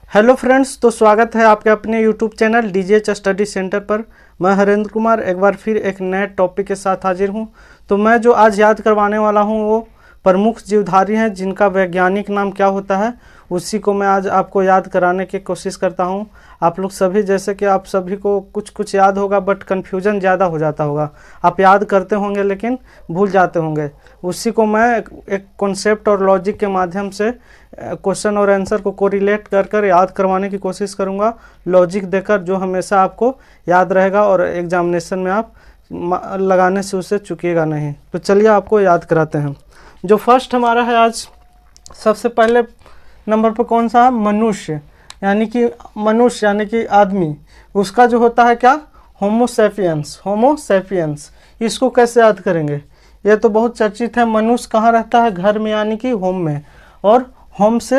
Hello friends, तो स्वागत है आपके अपने YouTube channel DGH study centre पर। मैं हरेंद्र कुमार एक बार फिर एक नए टॉपिक के साथ हाजिर हूं। तो मैं जो आज याद करवाने वाला हूं वो प्रमुख जीवधारी हैं जिनका वैज्ञानिक नाम क्या होता है, उसी को मैं आज आपको याद कराने की कोशिश करता हूं। आप लोग सभी, जैसे कि आप सभी को कुछ कुछ याद होगा बट कन्फ्यूजन ज़्यादा हो जाता होगा। आप याद करते होंगे लेकिन भूल जाते होंगे। उसी को मैं एक कॉन्सेप्ट और लॉजिक के माध्यम से क्वेश्चन और आंसर को कोरिलेट कर कर याद करवाने की कोशिश करूंगा, लॉजिक देकर, जो हमेशा आपको याद रहेगा और एग्जामिनेशन में आप लगाने से उसे चूकिएगा नहीं। तो चलिए आपको याद कराते हैं। जो फर्स्ट हमारा है आज, सबसे पहले नंबर पर कौन सा है? मनुष्य, यानी कि आदमी। उसका जो होता है क्या? Homo sapiens. होमो सैपियंस, इसको कैसे याद करेंगे? ये तो बहुत चर्चित है। मनुष्य कहाँ रहता है? घर में, यानी कि होम में। और होम से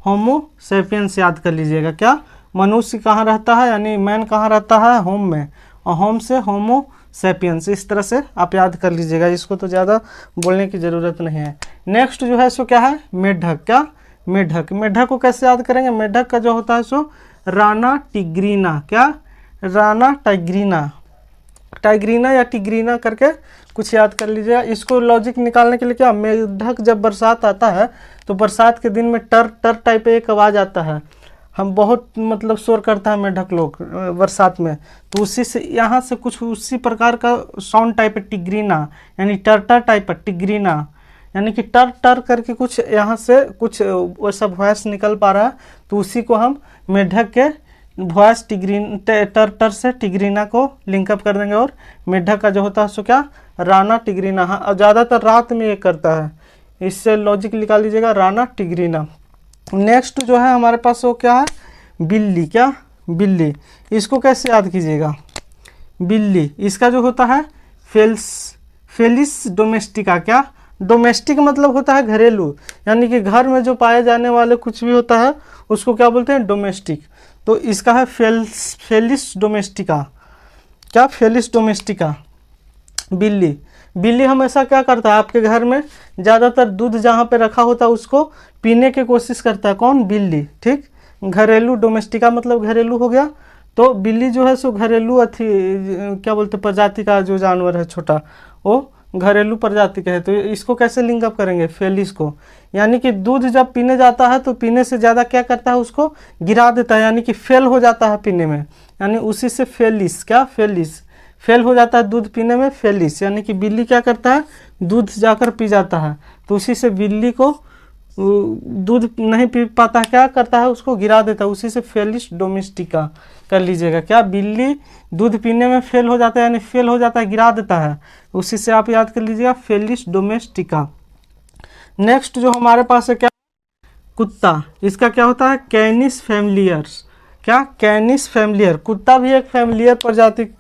होमो सैपियंस याद कर लीजिएगा। क्या? मनुष्य कहाँ रहता है, यानी मैन कहाँ रहता है? होम में। और होम से होमो सैपियंस, इस तरह से आप याद कर लीजिएगा। इसको तो ज़्यादा बोलने की ज़रूरत नहीं है। नेक्स्ट जो है सो क्या है? मेढक। क्या? मेढक। मेढक को कैसे याद करेंगे? मेढक का जो होता है सो राना टिग्रीना। क्या? राना टाइग्रीना। टाइग्रीना या टिग्रीना करके कुछ याद कर लीजिएगा। इसको लॉजिक निकालने के लिए क्या, मेढक जब बरसात आता है तो बरसात के दिन में टर टर टाइप एक आवाज़ आता है। हम बहुत मतलब शोर करता है मेढक लोग बरसात में, तो उसी से यहाँ से कुछ उसी प्रकार का साउंड टाइप है टिग्रीना, यानी टर टर टाइप है टिग्रीना, यानी कि टर टर करके कुछ यहाँ से कुछ वैसा वॉइस निकल पा रहा है। तो उसी को हम मेढक के वॉइस टर टर से टिग्रीना को लिंकअप कर देंगे। और मेढक का जो होता है सो क्या? राना टिग्रीना। हाँ, और ज़्यादातर रात में ये करता है। इससे लॉजिक निकाल लीजिएगा, राना टिग्रीना। नेक्स्ट जो है हमारे पास वो क्या है? बिल्ली। क्या? बिल्ली। इसको कैसे याद कीजिएगा? बिल्ली, इसका जो होता है फेलिस डोमेस्टिका। क्या? डोमेस्टिक मतलब होता है घरेलू, यानी कि घर में जो पाए जाने वाले कुछ भी होता है उसको क्या बोलते हैं? डोमेस्टिक। तो इसका है फेलिस डोमेस्टिका। क्या? Felis domestica. बिल्ली। बिल्ली हमेशा क्या करता है? आपके घर में ज़्यादातर दूध जहाँ पे रखा होता है उसको पीने की कोशिश करता है। कौन? बिल्ली। ठीक, घरेलू। डोमेस्टिका मतलब घरेलू हो गया। तो बिल्ली जो है सो घरेलू क्या बोलते प्रजाति का जो जानवर है, छोटा, वो घरेलू प्रजाति का है। तो इसको कैसे लिंकअप करेंगे? फेलिस को, यानी कि दूध जब पीने जाता है तो पीने से ज़्यादा क्या करता है? उसको गिरा देता है, यानी कि फेल हो जाता है पीने में, यानी उसी से फेलिस। क्या? फेलिस। फेल हो जाता है दूध पीने में, फेलिस। यानी कि बिल्ली क्या करता है? दूध जाकर पी जाता है, तो उसी से बिल्ली को दूध नहीं पी पाता है, क्या करता है? उसको गिरा देता है, उसी से फेलिस डोमेस्टिका कर लीजिएगा। क्या? बिल्ली दूध पीने में फेल हो जाता है, यानी फेल हो जाता है, गिरा देता है, उसी से आप याद कर लीजिएगा, फेलिस डोमेस्टिका। नेक्स्ट जो हमारे पास है क्या? कुत्ता। इसका क्या होता है? Canis familiaris. क्या? Canis familiar. कुत्ता भी एक फैमिलियर प्रजाति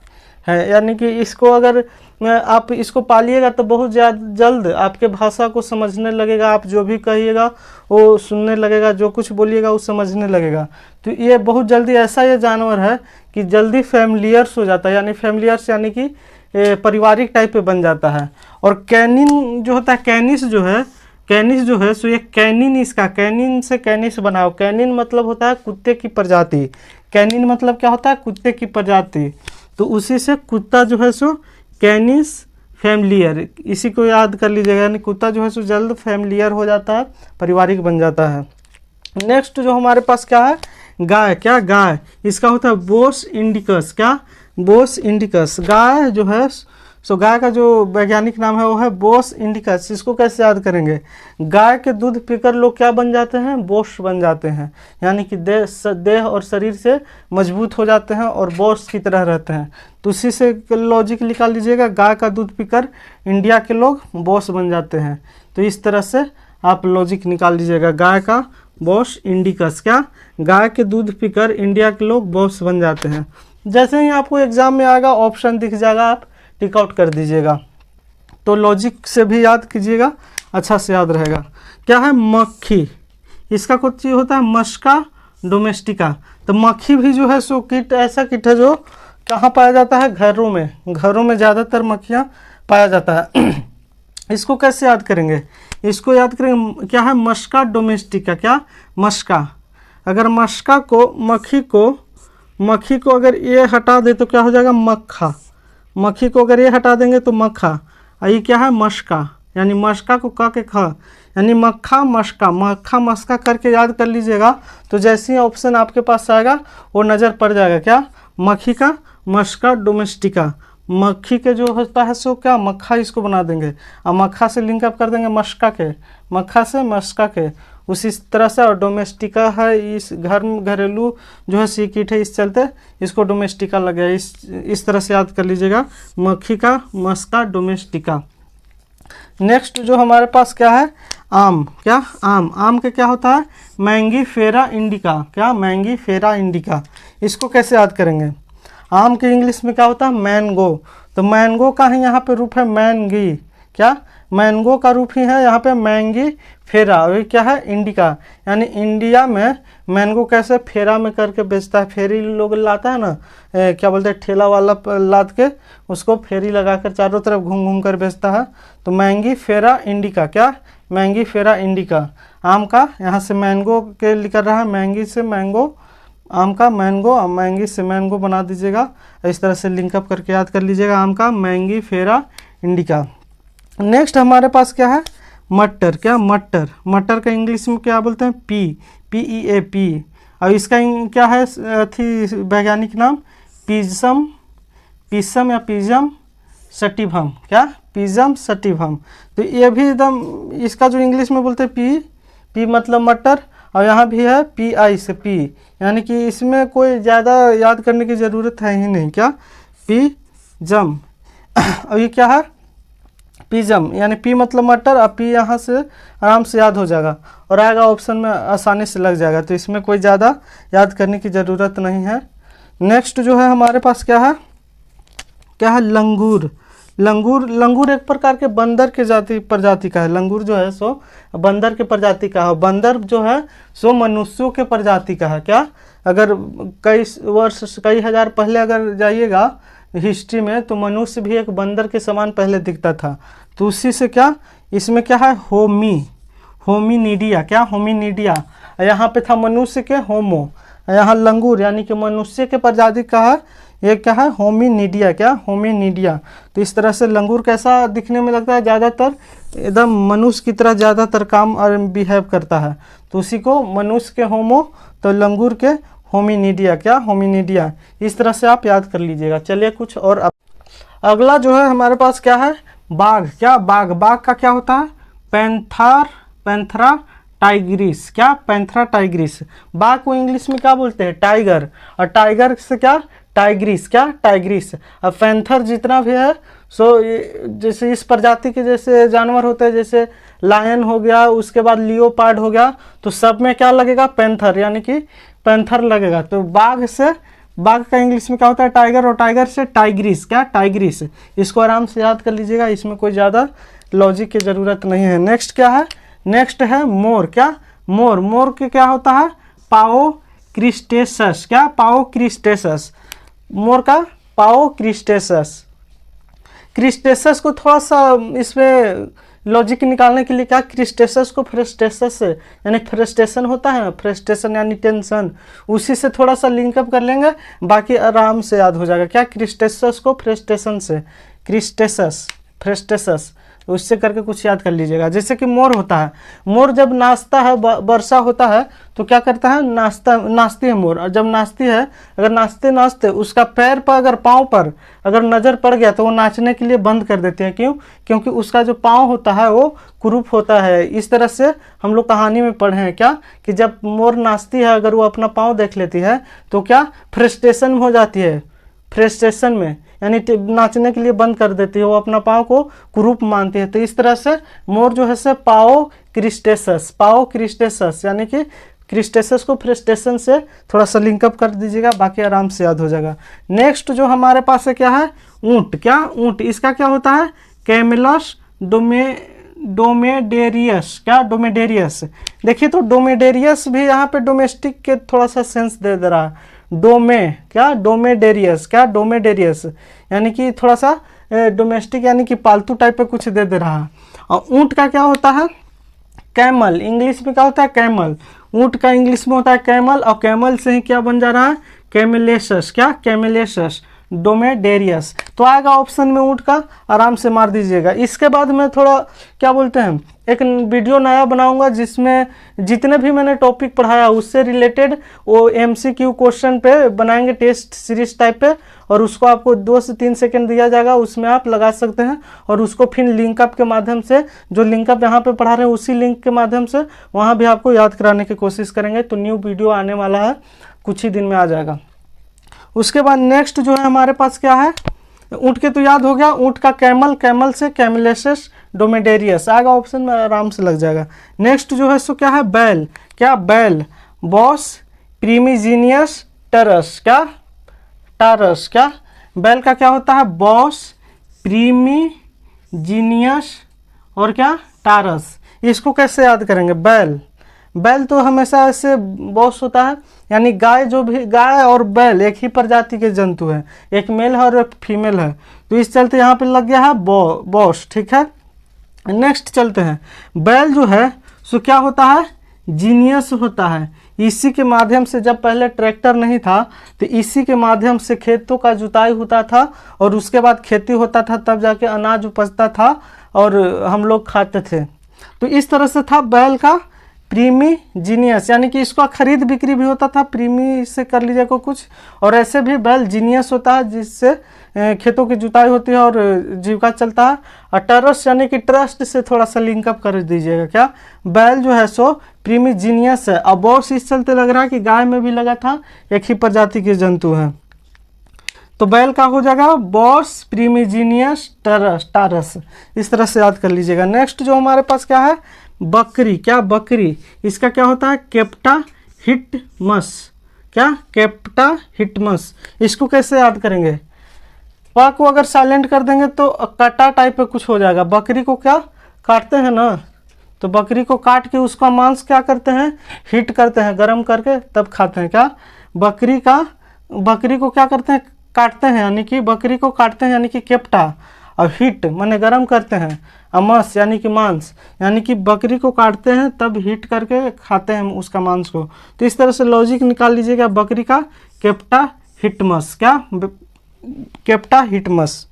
है, यानी कि इसको अगर आप इसको पालिएगा तो बहुत जल्द आपके भाषा को समझने लगेगा। आप जो भी कहिएगा वो सुनने लगेगा, जो कुछ बोलिएगा वो समझने लगेगा। तो ये बहुत जल्दी ऐसा ये जानवर है कि जल्दी फैमिलियर्स हो जाता है, यानी फैमिलियर्स यानी कि पारिवारिक टाइप पे बन जाता है। और कैनिन जो होता है, कैनिस जो है सो ये कैनिन, इसका कैनिन से कैनिस बनाओ। कैनिन मतलब होता है कुत्ते की प्रजाति। कैनिन मतलब क्या होता है? कुत्ते की प्रजाति। तो उसी से कुत्ता जो है सो कैनिस फैमिलियर, इसी को याद कर लीजिएगा, यानी कुत्ता जो है सो जल्द फैमिलियर हो जाता है, पारिवारिक बन जाता है। नेक्स्ट जो हमारे पास क्या है? गाय। क्या? गाय। इसका होता है बोस इंडिकस। क्या? बोस इंडिकस। गाय जो है सो गाय का जो वैज्ञानिक नाम है वो है बोस इंडिकस। इसको कैसे याद करेंगे? गाय के दूध पीकर लोग क्या बन जाते हैं? बोस बन जाते हैं, यानी कि देह और शरीर से मजबूत हो जाते हैं और बोस की तरह रहते हैं। तो उसी से लॉजिक निकाल लीजिएगा, गाय का दूध पीकर इंडिया के लोग बोस बन जाते हैं। तो इस तरह से आप लॉजिक निकाल लीजिएगा, गाय का बोस इंडिकस। क्या? गाय के दूध पीकर इंडिया के लोग बोस बन जाते हैं। जैसे ही आपको एग्जाम में आएगा ऑप्शन दिख जाएगा, आप टिक आउट कर दीजिएगा। तो लॉजिक से भी याद कीजिएगा, अच्छा से याद रहेगा। क्या है? मक्खी। इसका कुछ चीज़ होता है मस्का डोमेस्टिका। तो मक्खी भी जो है सो कीट, ऐसा कीट है जो कहाँ पाया जाता है? घरों में। घरों में ज़्यादातर मक्खियाँ पाया जाता है। इसको कैसे याद करेंगे? इसको याद करेंगे, क्या है? मस्का डोमेस्टिका। क्या? मस्का। अगर मस्का को मक्खी को अगर ये हटा दे तो क्या हो जाएगा, मक्खा। मक्खी को अगर ये हटा देंगे तो मक्खा। और ये क्या है, मस्का, यानी मस्का को क के ख, यानी मक्खा मस्का, मक्खा मस्का करके याद कर लीजिएगा। तो जैसे ही ऑप्शन आपके पास आएगा वो नज़र पड़ जाएगा, क्या, मक्खी का, मस्का डोमेस्टिका। मक्खी के जो होता है सो क्या, मक्खा इसको बना देंगे और मक्खा से लिंकअप कर देंगे मस्का के, मक्खा से मस्का के, उसी तरह से। और डोमेस्टिका है इस घरेलू जो है सी कीट है, इस चलते इसको डोमेस्टिका लग गया। इस तरह से याद कर लीजिएगा, मक्खी का, मस्का डोमेस्टिका। नेक्स्ट जो हमारे पास क्या है, आम। क्या, आम। आम के क्या होता है, मैंगीफेरा इंडिका। क्या, मैंगीफेरा इंडिका। इसको कैसे याद करेंगे, आम के इंग्लिश में क्या होता है, मैंगो। तो मैंगो का ही यहाँ पे रूप है मैंगी। क्या, मैंगो का रूप ही है यहाँ पे मैंगी फेरा। और क्या है, इंडिका, यानी इंडिया में मैंगो कैसे फेरा में करके बेचता है। फेरी लोग लाता है ना, क्या बोलते हैं, ठेला वाला लाद के उसको फेरी लगाकर चारों तरफ घूम घूम कर बेचता है। तो मैंगी फेरा इंडिका। क्या, मैंगी फेरा इंडिका। आम का यहाँ से मैंगो के लिखा रहा है, मैंगी से मैंगो, आम का मैंगो और मैंगी से मैंगो बना दीजिएगा। इस तरह से लिंकअप करके याद कर लीजिएगा, आम का मैंगी फेरा इंडिका। नेक्स्ट हमारे पास क्या है, मटर। क्या, मटर। मटर का इंग्लिश में क्या बोलते हैं, PEA पी। और इसका क्या है थी वैज्ञानिक नाम, पीजम या पीजम सटिवम। क्या, पीजम सटिवम। तो ये भी एकदम, इसका जो इंग्लिश में बोलते हैं पी मतलब मटर, और यहाँ भी है PI से पी, यानी कि इसमें कोई ज़्यादा याद करने की ज़रूरत है ही नहीं। क्या, पीजम। और ये क्या है, पिजम, यानी पी मतलब मटर, और पी यहाँ से आराम से याद हो जाएगा और आएगा ऑप्शन में, आसानी से लग जाएगा। तो इसमें कोई ज़्यादा याद करने की ज़रूरत नहीं है। नेक्स्ट जो है हमारे पास क्या है, लंगूर। लंगूर एक प्रकार के बंदर के प्रजाति का है। लंगूर जो है सो बंदर के प्रजाति का है। बंदर जो है सो मनुष्यों के प्रजाति का है। क्या, अगर कई हजार पहले अगर जाइएगा हिस्ट्री में, तो मनुष्य भी एक बंदर के समान पहले दिखता था। तो उसी से क्या, इसमें क्या है, होमिनिडिया। क्या, होमिनिडिया। यहाँ पे था मनुष्य के होमो, यहाँ लंगूर यानी कि मनुष्य के प्रजाति का है, ये क्या है, होमिनिडिया। क्या, होमिनिडिया। तो इस तरह से लंगूर कैसा दिखने में लगता है, ज़्यादातर एकदम मनुष्य की तरह ज़्यादातर काम और बिहेव करता है। तो उसी को मनुष्य के होमो, तो लंगूर के होमिनिडिया। क्या, होमिनिडिया। इस तरह से आप याद कर लीजिएगा। चलिए कुछ और अगला जो है हमारे पास क्या है, बाघ। क्या, बाघ। बाघ का क्या होता है, पैंथरा टाइग्रिस। क्या, पैंथरा टाइग्रिस। बाघ को इंग्लिश में क्या बोलते हैं, टाइगर। और टाइगर से क्या, टाइग्रिस। क्या, टाइग्रिस। अब पैंथर जितना भी है सो जैसे इस प्रजाति के जैसे जानवर होते हैं, जैसे लायन हो गया, उसके बाद लियोपार्ड हो गया, तो सब में क्या लगेगा, पैंथर, यानी कि पैंथर लगेगा। तो बाघ का इंग्लिश में क्या होता है, टाइगर, और टाइगर से टाइग्रिस। क्या, टाइग्रिस। इसको आराम से याद कर लीजिएगा, इसमें कोई ज़्यादा लॉजिक की ज़रूरत नहीं है। नेक्स्ट क्या है, नेक्स्ट है मोर। क्या, मोर। मोर के क्या होता है, पाओ क्रिस्टेसस। क्या, पाओ क्रिस्टेसस। मोर का पाओ क्रिस्टेसस। क्रिस्टेसस को थोड़ा सा इसमें लॉजिक निकालने के लिए क्या, क्रिस्टेसस को फ्रस्ट्रेसस से, यानी फ्रस्ट्रेशन होता है ना, फ्रस्ट्रेशन यानी टेंशन, उसी से थोड़ा सा लिंकअप कर लेंगे, बाकी आराम से याद हो जाएगा। क्या, क्रिस्टेसस को फ्रस्ट्रेशन से, क्रिस्टेसस, फ्रस्ट्रेसस, उससे करके कुछ याद कर लीजिएगा। जैसे कि मोर होता है, मोर जब नाचता है, वर्षा होता है तो क्या करता है, नाचती है मोर। और जब नाचती है, अगर नाचते नाचते उसका पैर पर अगर पाँव पर अगर नज़र पड़ गया तो वो नाचने के लिए बंद कर देते हैं। क्यों, क्योंकि उसका जो पाँव होता है वो कुरूप होता है। इस तरह से हम लोग कहानी में पढ़े हैं क्या, कि जब मोर नाचती है अगर वो अपना पाँव देख लेती है तो क्या, फ्रस्ट्रेशन हो जाती है, फ्रस्ट्रेशन में, यानी नाचने के लिए बंद कर देती है, वो अपना पाँव को कुरूप मानती है। तो इस तरह से मोर जो है से पाओ क्रिस्टेसस, यानी कि क्रिस्टेसस को फ्रस्ट्रेशन से थोड़ा सा लिंकअप कर दीजिएगा, बाकी आराम से याद हो जाएगा। नेक्स्ट जो हमारे पास है क्या है, ऊंट। क्या, ऊंट। इसका क्या होता है, कैमेलस डोमेडेरियस। क्या, डोमेडेरियस। देखिए तो डोमेडेरियस भी यहाँ पे डोमेस्टिक के थोड़ा सा सेंस दे रहा है। क्या, डोमेडेरियस। क्या, डोमेडेरियस, यानी कि थोड़ा सा डोमेस्टिक, यानी कि पालतू टाइप पे कुछ दे रहा है। और ऊंट का क्या होता है, कैमल। इंग्लिश में क्या होता है, कैमल। ऊँट का इंग्लिश में होता है कैमल, और कैमल से ही क्या बन जा रहा है, कैमेलेसस, क्या कैमेलेसस ड्रोमेडेरियस। तो आएगा ऑप्शन में ऊँट का, आराम से मार दीजिएगा। इसके बाद मैं थोड़ा क्या बोलते हैं एक वीडियो नया बनाऊंगा जिसमें जितने भी मैंने टॉपिक पढ़ाया उससे रिलेटेड वो MCQ क्वेश्चन पे बनाएंगे, टेस्ट सीरीज टाइप पे, और उसको आपको 2 से 3 सेकंड दिया जाएगा, उसमें आप लगा सकते हैं और उसको फिर लिंकअप के माध्यम से, जो लिंकअप यहाँ पे पढ़ा रहे हैं उसी लिंक के माध्यम से वहाँ भी आपको याद कराने की कोशिश करेंगे। तो न्यू वीडियो आने वाला है, कुछ ही दिन में आ जाएगा। उसके बाद नेक्स्ट जो है हमारे पास क्या है, ऊँट के तो याद हो गया, ऊँट का कैमल, कैमल से कैमेलेसस ड्रोमेडेरियस आएगा ऑप्शन में, आराम से लग जाएगा। नेक्स्ट जो है सो क्या है, बैल, क्या बैल, बॉस प्रीमिजीनियस टरस, क्या टारस, क्या बैल का क्या होता है, बॉस प्रीमिजीनियस और क्या टारस। इसको कैसे याद करेंगे, बैल, बैल तो हमेशा ऐसे बॉस होता है, यानी गाय, जो भी गाय और बैल एक ही प्रजाति के जंतु हैं, एक मेल है और एक फीमेल है, तो इस चलते यहाँ पे लग गया है बॉस, ठीक है। नेक्स्ट चलते हैं, बैल जो है सो क्या होता है, जीनियस होता है। इसी के माध्यम से, जब पहले ट्रैक्टर नहीं था तो इसी के माध्यम से खेतों का जुताई होता था और उसके बाद खेती होता था, तब जाके अनाज उपजता था और हम लोग खाते थे। तो इस तरह से था बैल का प्रीमिजीनियस, यानी कि इसका खरीद बिक्री भी होता था, प्रीमी से कर लीजिएगा कुछ, और ऐसे भी बैल जीनियस होता है जिससे खेतों की जुताई होती है और जीविका चलता है। और टरस यानी कि ट्रस्ट से थोड़ा सा लिंकअप कर दीजिएगा, क्या बैल जो है सो प्रीमिजीनियस है। अब बॉस इस चलते लग रहा है कि गाय में भी लगा था, एक ही प्रजाति के जंतु हैं, तो बैल का हो जाएगा बॉस प्रीमिजीनियस टारस, इस तरह से याद कर लीजिएगा। नेक्स्ट जो हमारे पास क्या है, बकरी, क्या बकरी, इसका क्या होता है, केप्टा हिटमस, क्या केप्टा हिटमस। इसको कैसे याद करेंगे, पा को अगर साइलेंट कर देंगे तो कटा टाइप पे कुछ हो जाएगा। बकरी को क्या काटते हैं ना, तो बकरी को काट के उसका मांस क्या करते हैं, हीट करते हैं, गर्म करके तब खाते हैं। क्या बकरी को क्या करते हैं, काटते हैं, यानी कि बकरी को काटते हैं यानी कि केप्टा, और हीट माने गर्म करते हैं, अमस यानी कि मांस, यानी कि बकरी को काटते हैं तब हीट करके खाते हैं उसका मांस को। तो इस तरह से लॉजिक निकाल लीजिएगा, बकरी का केप्टा हिटमस, क्या केप्टा हिटमस।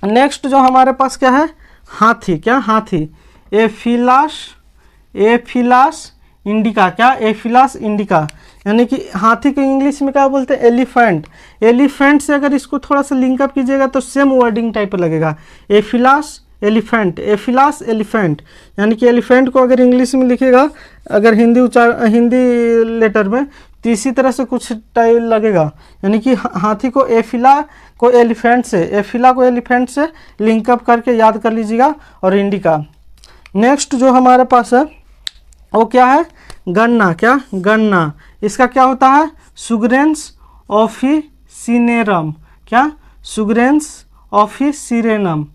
नेक्स्ट जो हमारे पास क्या है, हाथी, क्या हाथी, एफिलास इंडिका, क्या एफिलास इंडिका, यानी कि हाथी को इंग्लिश में क्या बोलते हैं, एलिफेंट। एलिफेंट से अगर इसको थोड़ा सा लिंकअप कीजिएगा तो सेम वर्डिंग टाइप लगेगा, एफिलास एलिफेंट, एफिलास एलिफेंट, यानी कि एलिफेंट को अगर इंग्लिश में लिखेगा, अगर हिंदी लेटर में, तो इसी तरह से कुछ टाइप लगेगा, यानी कि हाथी को एफिला को एलिफेंट से लिंकअप करके याद कर लीजिएगा, और इंडिका। नेक्स्ट जो हमारे पास है वो क्या है, गन्ना, क्या गन्ना, इसका क्या होता है, सुगरेंस ऑफिसिनेरम, क्या सुगरेंस ऑफिसिनेरम।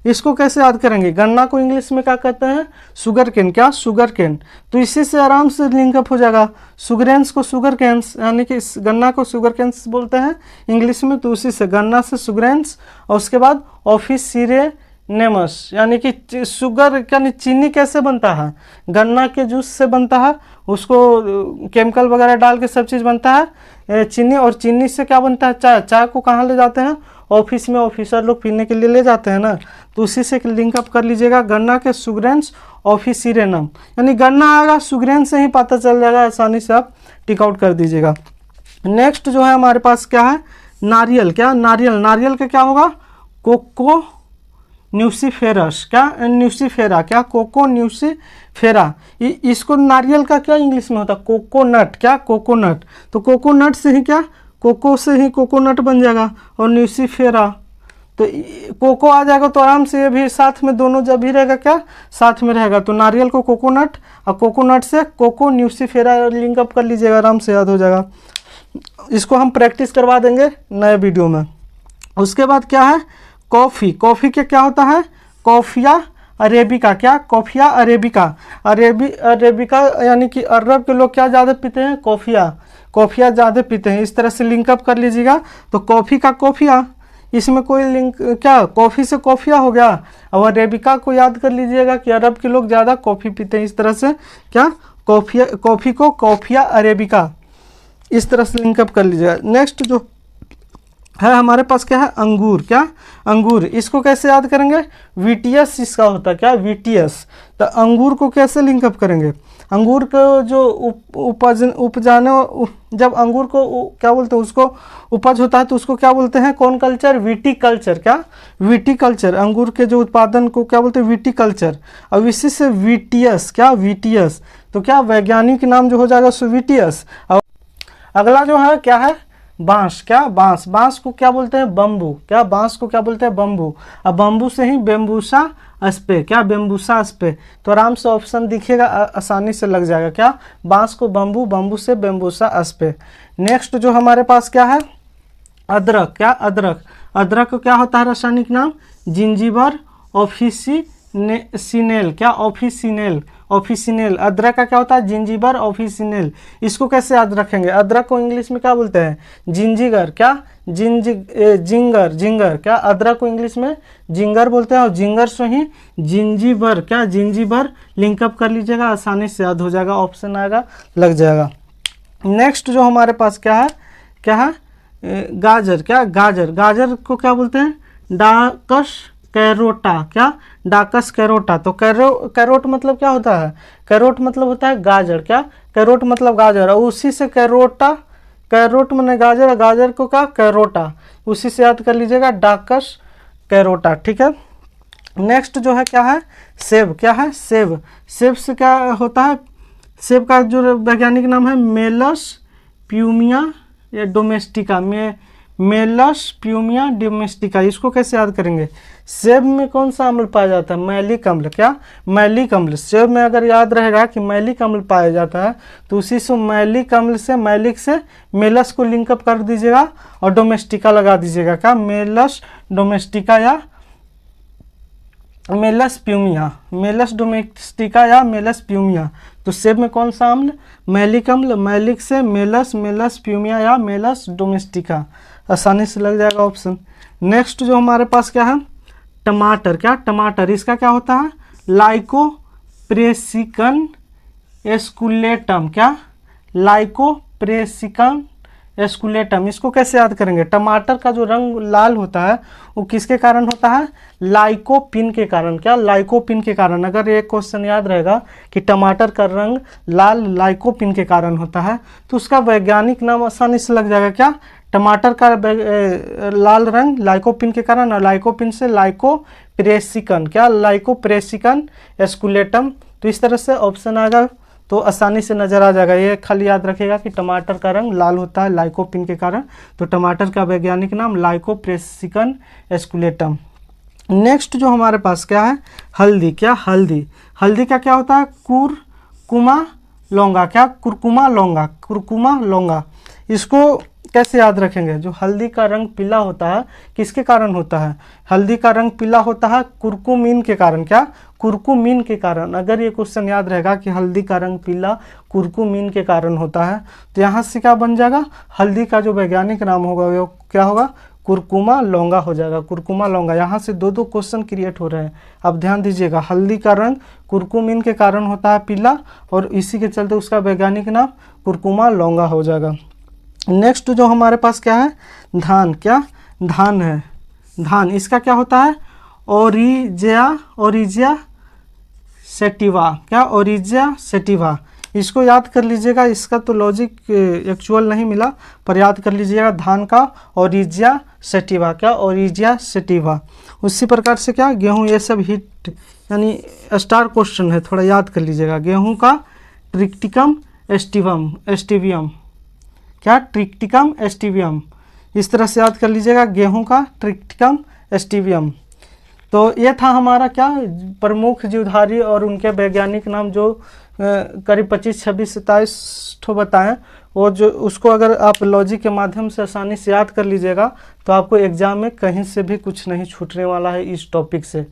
इसको कैसे याद करेंगे, गन्ना को इंग्लिश में क्या कहते हैं, शुगर केन, क्या शुगर केन। तो इसी से आराम से लिंकअप हो जाएगा, सुगरेंस को शुगर कैंस, यानी कि गन्ना को शुगर कैंस बोलते हैं इंग्लिश में, तो उसी से गन्ना से सुगरेंस, और उसके बाद ऑफिसिनेमस, यानी कि शुगर यानी चीनी कैसे बनता है, गन्ना के जूस से बनता है, उसको केमिकल वगैरह डाल के सब चीज़ बनता है चीनी, और चीनी से क्या बनता है, चाय। चाय को कहाँ ले जाते हैं, ऑफिस में ऑफिसर लोग पीने के लिए ले जाते हैं ना, तो उसी से लिंकअप कर लीजिएगा, गन्ना के सुगरेंस ऑफिसिनेरम, यानी गन्ना आएगा सुगरेंस से ही पता चल जाएगा, आसानी से आप टिक आउट कर दीजिएगा। नेक्स्ट जो है हमारे पास क्या है, नारियल, क्या नारियल, नारियल का क्या होगा, कोको न्यूसीफेरस, क्या न्यूसीफेरा, क्या कोको न्यूसीफेरा। इसको नारियल का क्या इंग्लिश में होता है, कोकोनट, क्या कोकोनट। तो कोकोनट से ही क्या, कोको से ही कोकोनट बन जाएगा, और न्यूसीफेरा तो कोको आ जाएगा, तो आराम से ये भी साथ में दोनों जब भी रहेगा क्या साथ में रहेगा। तो नारियल को कोकोनट, और कोकोनट से कोको न्यूसीफेरा लिंकअप कर लीजिएगा, आराम से याद हो जाएगा। इसको हम प्रैक्टिस करवा देंगे नए वीडियो में। उसके बाद क्या है, कॉफ़ी, कॉफ़ी के क्या होता है, कॉफिया अरेबिका, क्या कॉफिया अरेबिका, अरेबिका यानी कि अरब के लोग क्या ज़्यादा पीते हैं, कॉफिया ज़्यादा पीते हैं। इस तरह से लिंकअप कर लीजिएगा, तो कॉफ़ी का कॉफिया, इसमें कोई लिंक क्या, कॉफ़ी से कॉफिया हो गया। और अरेबिका को याद कर लीजिएगा कि अरब के लोग ज़्यादा कॉफ़ी पीते हैं, इस तरह से क्या कॉफ़ी को कॉफिया अरेबिका, इस तरह से लिंकअप कर लीजिएगा। नेक्स्ट जो है हमारे पास क्या है, अंगूर। क्या, अंगूर, इसको कैसे याद करेंगे, वीटीएस इसका होता है, क्या, वीटीएस। तो अंगूर को कैसे लिंकअप करेंगे, अंगूर को जो उपजाने, जब अंगूर को क्या बोलते हैं, उसको उपज होता है तो उसको क्या बोलते हैं, कौन कल्चर, विटीकल्चर। क्या, विटीकल्चर, अंगूर के जो उत्पादन को क्या बोलते हैं, विटीकल्चर। अब इसी से वीटीएस, क्या, वीटीएस, तो क्या वैज्ञानिक नाम जो हो जाएगा सो वीटीएस। और अगला जो है क्या है, बांस। क्या, बांस, बांस को क्या बोलते हैं, बम्बू। क्या, बांस को क्या बोलते हैं, बम्बू। अब बम्बू से ही बेम्बूसा अस्पे, क्या, बेम्बूसा अस्पे। तो आराम से ऑप्शन दिखेगा, आसानी से लग जाएगा। क्या, बांस को बम्बू, बम्बू से बेम्बूसा अस्पे। नेक्स्ट जो हमारे पास क्या है, अदरक। क्या, अदरक, अदरक को क्या होता है रासायनिक नाम, जिंजीबर ऑफिसिनेल। क्या, ऑफिसिनेल, ऑफिसिनेल। अदरक का क्या होता है, जिंजीबर ऑफिसिनेल। इसको कैसे याद रखेंगे, अदरक को इंग्लिश में क्या बोलते हैं, जिंजीगर। क्या, जिंगर, जिंगर। क्या, अदरक को इंग्लिश में जिंगर बोलते हैं और जिंगर से ही जिंजीबर। क्या, जिंजीबर लिंकअप कर लीजिएगा, आसानी से याद हो जाएगा, ऑप्शन आएगा, लग जाएगा। नेक्स्ट जो हमारे पास क्या है, क्या है, गाजर। क्या, गाजर, गाजर को क्या बोलते हैं, डाकस कैरोटा। क्या, डाकस कैरोटा। तो कैरोट मतलब क्या होता है, कैरोट मतलब होता है गाजर। क्या, कैरोट मतलब गाजर, और उसी से कैरोटा, कैरोट माने गाजर, गाजर को क्या, कैरोटा, उसी से याद कर लीजिएगा, डाकस कैरोटा। ठीक है। नेक्स्ट जो है क्या है, सेब। क्या है, सेब, सेब से क्या होता है, सेब का जो वैज्ञानिक नाम है मेलस प्यूमिया या डोमेस्टिका, मेलस प्यूमिया डोमेस्टिका। इसको कैसे याद करेंगे, सेब में कौन सा अम्ल पाया जाता है, मैलिक अम्ल। क्या, मैलिक अम्ल। सेब में अगर याद रहेगा कि मैलिक अम्ल पाया जाता है तो उसी से मैलिक अम्ल से, मैलिक से मेलस को लिंकअप कर दीजिएगा और डोमेस्टिका लगा दीजिएगा। क्या, मेलस डोमेस्टिका या मेलस प्यूमिया, मेलस डोमेस्टिका या मेलस प्यूमिया। तो सेब में कौन सा अम्ल, मैलिक अम्ल, मैलिक से मेलस, मेलस प्यूमिया या मेलस डोमेस्टिका, आसानी से लग जाएगा ऑप्शन। नेक्स्ट जो हमारे पास क्या है, टमाटर। क्या, टमाटर, इसका क्या होता है, लाइकोप्रेसिकन एस्कुलेटम। क्या, लाइकोप्रेसिकन एस्कुलेटम। इसको कैसे याद करेंगे, टमाटर का जो रंग लाल होता है वो किसके कारण होता है, लाइकोपिन के कारण। क्या, लाइकोपिन के कारण। अगर एक क्वेश्चन याद रहेगा कि टमाटर का रंग लाल लाइकोपिन के कारण होता है तो उसका वैज्ञानिक नाम आसानी से लग जाएगा। क्या, टमाटर का लाल रंग लाइकोपिन के कारण, और लाइकोपिन से लाइकोप्रेसिकन। क्या, लाइकोप्रेसिकन एस्कुलेटम। तो इस तरह से ऑप्शन आएगा तो आसानी से नजर आ जाएगा। ये खाली याद रखेगा कि टमाटर का रंग लाल होता है लाइकोपिन के कारण, तो टमाटर का वैज्ञानिक नाम लाइकोप्रेसिकन एस्कुलेटम। नेक्स्ट जो हमारे पास क्या है, हल्दी। क्या, हल्दी, हल्दी का क्या होता है, कुरकुमा लौंगा। क्या, कुरकुमा लौंगा, कुरकुमा लौंगा। इसको कैसे याद रखेंगे, जो हल्दी का रंग पीला होता है किसके कारण होता है, हल्दी का रंग पीला होता है कुरकुमीन के कारण। क्या, कुरकुमीन के कारण। अगर ये क्वेश्चन याद रहेगा कि हल्दी का रंग पीला कुरकुमीन के कारण होता है तो यहाँ से क्या बन जाएगा, हल्दी का जो वैज्ञानिक नाम होगा वो क्या होगा, कुरकुमा लौंगा हो जाएगा, कुरकुमा लौंगा। यहाँ से दो क्वेश्चन क्रिएट हो रहे हैं। अब ध्यान दीजिएगा, हल्दी का रंग कुरकुमीन के कारण होता है पीला और इसी के चलते उसका वैज्ञानिक नाम कुरकुमा लौंगा हो जाएगा। नेक्स्ट जो हमारे पास क्या है, धान। क्या, धान है, धान। इसका क्या होता है, ओरिजिया सेटिवा। क्या, ओरिजिया सेटिवा। इसको याद कर लीजिएगा, इसका तो लॉजिक एक्चुअल नहीं मिला पर याद कर लीजिएगा, धान का ओरिजिया सेटिवा। क्या, ओरिजिया सेटिवा। उसी प्रकार से क्या, गेहूं, ये सब हिट यानी स्टार क्वेश्चन है, थोड़ा याद कर लीजिएगा। गेहूं का ट्रिक्टिकम एस्टिवियम। क्या, ट्रिक्टिकम एस्टिवियम। इस तरह से याद कर लीजिएगा, गेहूं का ट्रिक्टिकम एस्टिवियम। तो ये था हमारा क्या, प्रमुख जीवधारी और उनके वैज्ञानिक नाम जो करीब 25, 26, 27 ठो बताएं। वो जो उसको अगर आप लॉजिक के माध्यम से आसानी से याद कर लीजिएगा तो आपको एग्जाम में कहीं से भी कुछ नहीं छूटने वाला है इस टॉपिक से।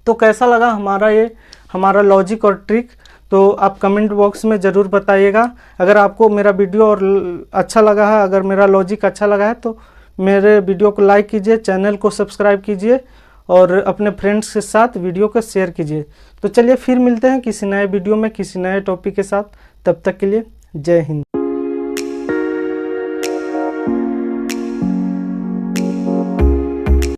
तो कैसा लगा हमारा लॉजिक और ट्रिक, तो आप कमेंट बॉक्स में ज़रूर बताइएगा। अगर आपको मेरा वीडियो और अच्छा लगा है, अगर मेरा लॉजिक अच्छा लगा है तो मेरे वीडियो को लाइक कीजिए, चैनल को सब्सक्राइब कीजिए और अपने फ्रेंड्स के साथ वीडियो को शेयर कीजिए। तो चलिए फिर मिलते हैं किसी नए वीडियो में किसी नए टॉपिक के साथ। तब तक के लिए जय हिंद।